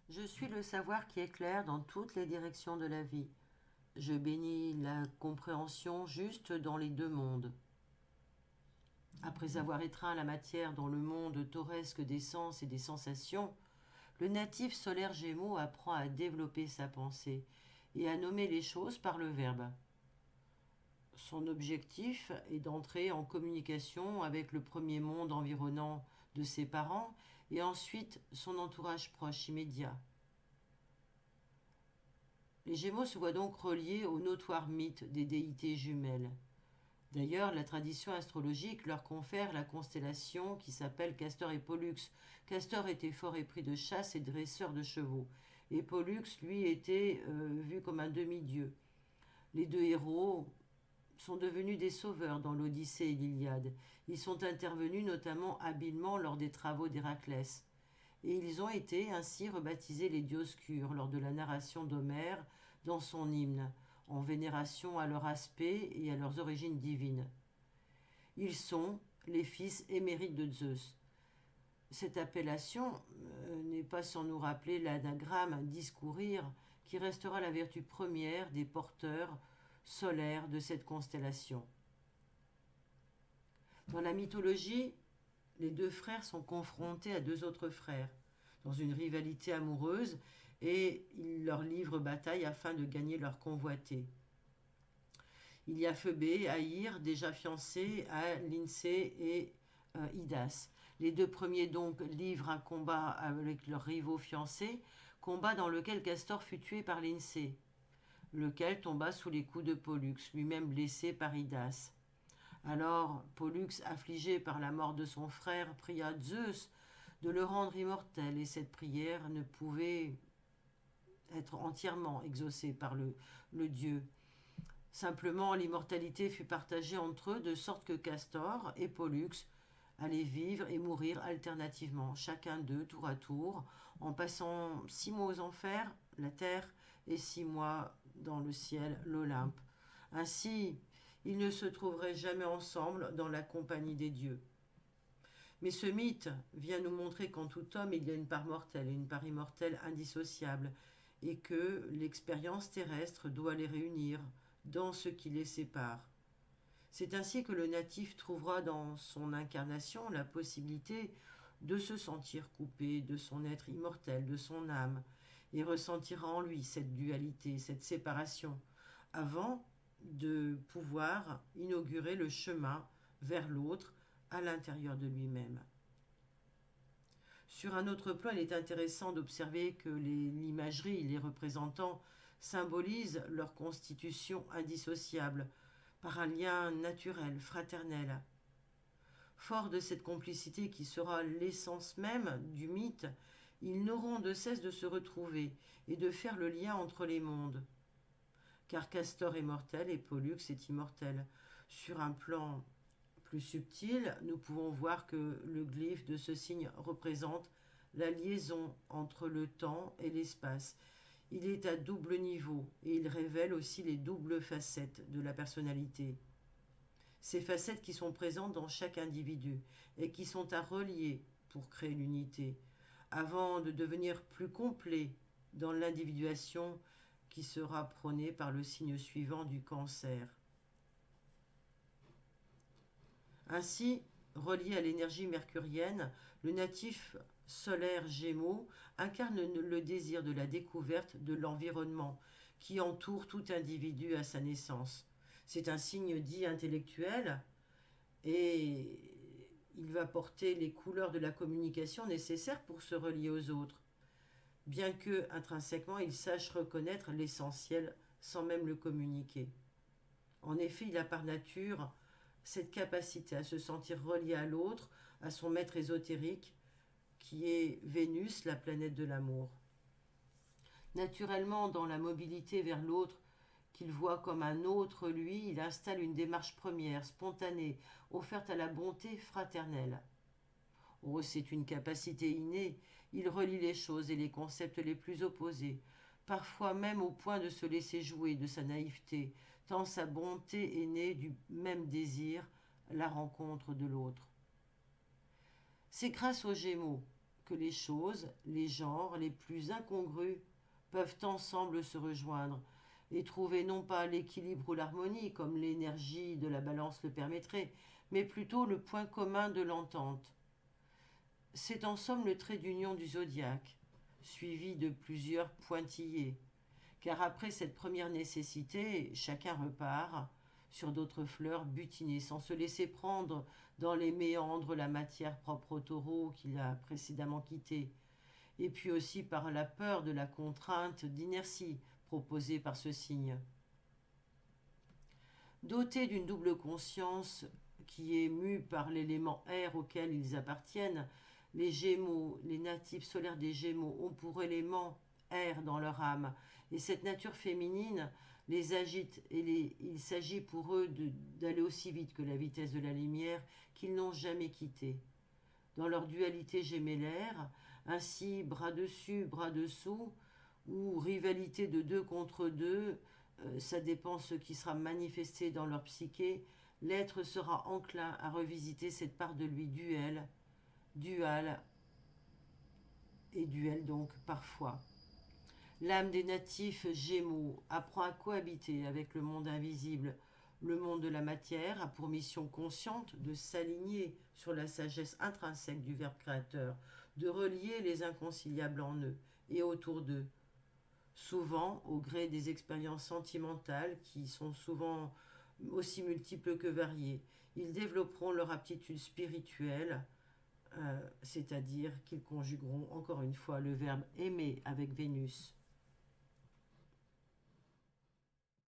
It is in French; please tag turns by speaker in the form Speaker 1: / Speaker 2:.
Speaker 1: Je suis le savoir qui éclaire dans toutes les directions de la vie. Je bénis la compréhension juste dans les deux mondes. Après avoir étreint la matière dans le monde tauresque des sens et des sensations, le natif solaire Gémeaux apprend à développer sa pensée et à nommer les choses par le verbe. Son objectif est d'entrer en communication avec le premier monde environnant de ses parents et ensuite son entourage proche immédiat. Les Gémeaux se voient donc reliés au notoire mythe des déités jumelles. D'ailleurs, la tradition astrologique leur confère la constellation qui s'appelle Castor et Pollux. Castor était fort épris de chasse et dresseur de chevaux, et Pollux, lui, était vu comme un demi-dieu. Les deux héros sont devenus des sauveurs dans l'Odyssée et l'Iliade. Ils sont intervenus notamment habilement lors des travaux d'Héraclès. Et ils ont été ainsi rebaptisés les Dioscures lors de la narration d'Homère dans son hymne, en vénération à leur aspect et à leurs origines divines. Ils sont les fils émérites de Zeus. Cette appellation n'est pas sans nous rappeler l'anagramme discourir qui restera la vertu première des porteurs solaires de cette constellation. Dans la mythologie, les deux frères sont confrontés à deux autres frères dans une rivalité amoureuse et ils leur livrent bataille afin de gagner leur convoité. Il y a Phébé, Aïr, déjà fiancé à Lyncée et Idas. Les deux premiers donc livrent un combat avec leurs rivaux fiancés, combat dans lequel Castor fut tué par Lyncée, lequel tomba sous les coups de Pollux, lui-même blessé par Idas. Alors Pollux, affligé par la mort de son frère, pria Zeus de le rendre immortel, et cette prière ne pouvait être entièrement exaucée par le dieu. Simplement, l'immortalité fut partagée entre eux, de sorte que Castor et Pollux allaient vivre et mourir alternativement, chacun d'eux, tour à tour, en passant 6 mois aux enfers, la terre, et 6 mois dans le ciel, l'Olympe. Ainsi, ils ne se trouveraient jamais ensemble dans la compagnie des dieux. Mais ce mythe vient nous montrer qu'en tout homme, il y a une part mortelle et une part immortelle indissociable, et que l'expérience terrestre doit les réunir dans ce qui les sépare. C'est ainsi que le natif trouvera dans son incarnation la possibilité de se sentir coupé de son être immortel, de son âme, et ressentira en lui cette dualité, cette séparation, avant de pouvoir inaugurer le chemin vers l'autre à l'intérieur de lui-même. Sur un autre plan, il est intéressant d'observer que l'imagerie, les représentants symbolisent leur constitution indissociable par un lien naturel, fraternel. Fort de cette complicité qui sera l'essence même du mythe, ils n'auront de cesse de se retrouver et de faire le lien entre les mondes. Car Castor est mortel et Pollux est immortel. Sur un plan plus subtil, nous pouvons voir que le glyphe de ce signe représente la liaison entre le temps et l'espace. Il est à double niveau et il révèle aussi les doubles facettes de la personnalité. Ces facettes qui sont présentes dans chaque individu et qui sont à relier pour créer l'unité, avant de devenir plus complet dans l'individuation qui sera prônée par le signe suivant du cancer. Ainsi, relié à l'énergie mercurienne, le natif solaire Gémeaux incarne le désir de la découverte de l'environnement qui entoure tout individu à sa naissance. C'est un signe dit intellectuel et il va porter les couleurs de la communication nécessaires pour se relier aux autres, bien que intrinsèquement il sache reconnaître l'essentiel sans même le communiquer. En effet, il a par nature cette capacité à se sentir relié à l'autre, à son maître ésotérique, qui est Vénus, la planète de l'amour. Naturellement, dans la mobilité vers l'autre, qu'il voit comme un autre lui, il installe une démarche première, spontanée, offerte à la bonté fraternelle. Oh, c'est une capacité innée, il relie les choses et les concepts les plus opposés, parfois même au point de se laisser jouer de sa naïveté, tant sa bonté est née du même désir, la rencontre de l'autre. C'est grâce aux Gémeaux que les choses, les genres les plus incongrus peuvent ensemble se rejoindre et trouver non pas l'équilibre ou l'harmonie comme l'énergie de la balance le permettrait, mais plutôt le point commun de l'entente. C'est en somme le trait d'union du zodiaque, suivi de plusieurs pointillés, car après cette première nécessité, chacun repart sur d'autres fleurs butinées, sans se laisser prendre dans les méandres la matière propre au taureau qu'il a précédemment quitté, et puis aussi par la peur de la contrainte d'inertie proposée par ce signe. Dotés d'une double conscience qui est mue par l'élément air auquel ils appartiennent, les Gémeaux, les natifs solaires des Gémeaux ont pour élément air dans leur âme, et cette nature féminine les agite et il s'agit pour eux d'aller aussi vite que la vitesse de la lumière qu'ils n'ont jamais quittée. Dans leur dualité gémellaire, ainsi bras dessus, bras dessous, ou rivalité de deux contre deux, ça dépend ce qui sera manifesté dans leur psyché, l'être sera enclin à revisiter cette part de lui dual et duel donc parfois. L'âme des natifs Gémeaux apprend à cohabiter avec le monde invisible. Le monde de la matière a pour mission consciente de s'aligner sur la sagesse intrinsèque du Verbe créateur, de relier les inconciliables en eux et autour d'eux, souvent au gré des expériences sentimentales qui sont souvent aussi multiples que variées. Ils développeront leur aptitude spirituelle, c'est-à-dire qu'ils conjugueront encore une fois le verbe aimer avec Vénus.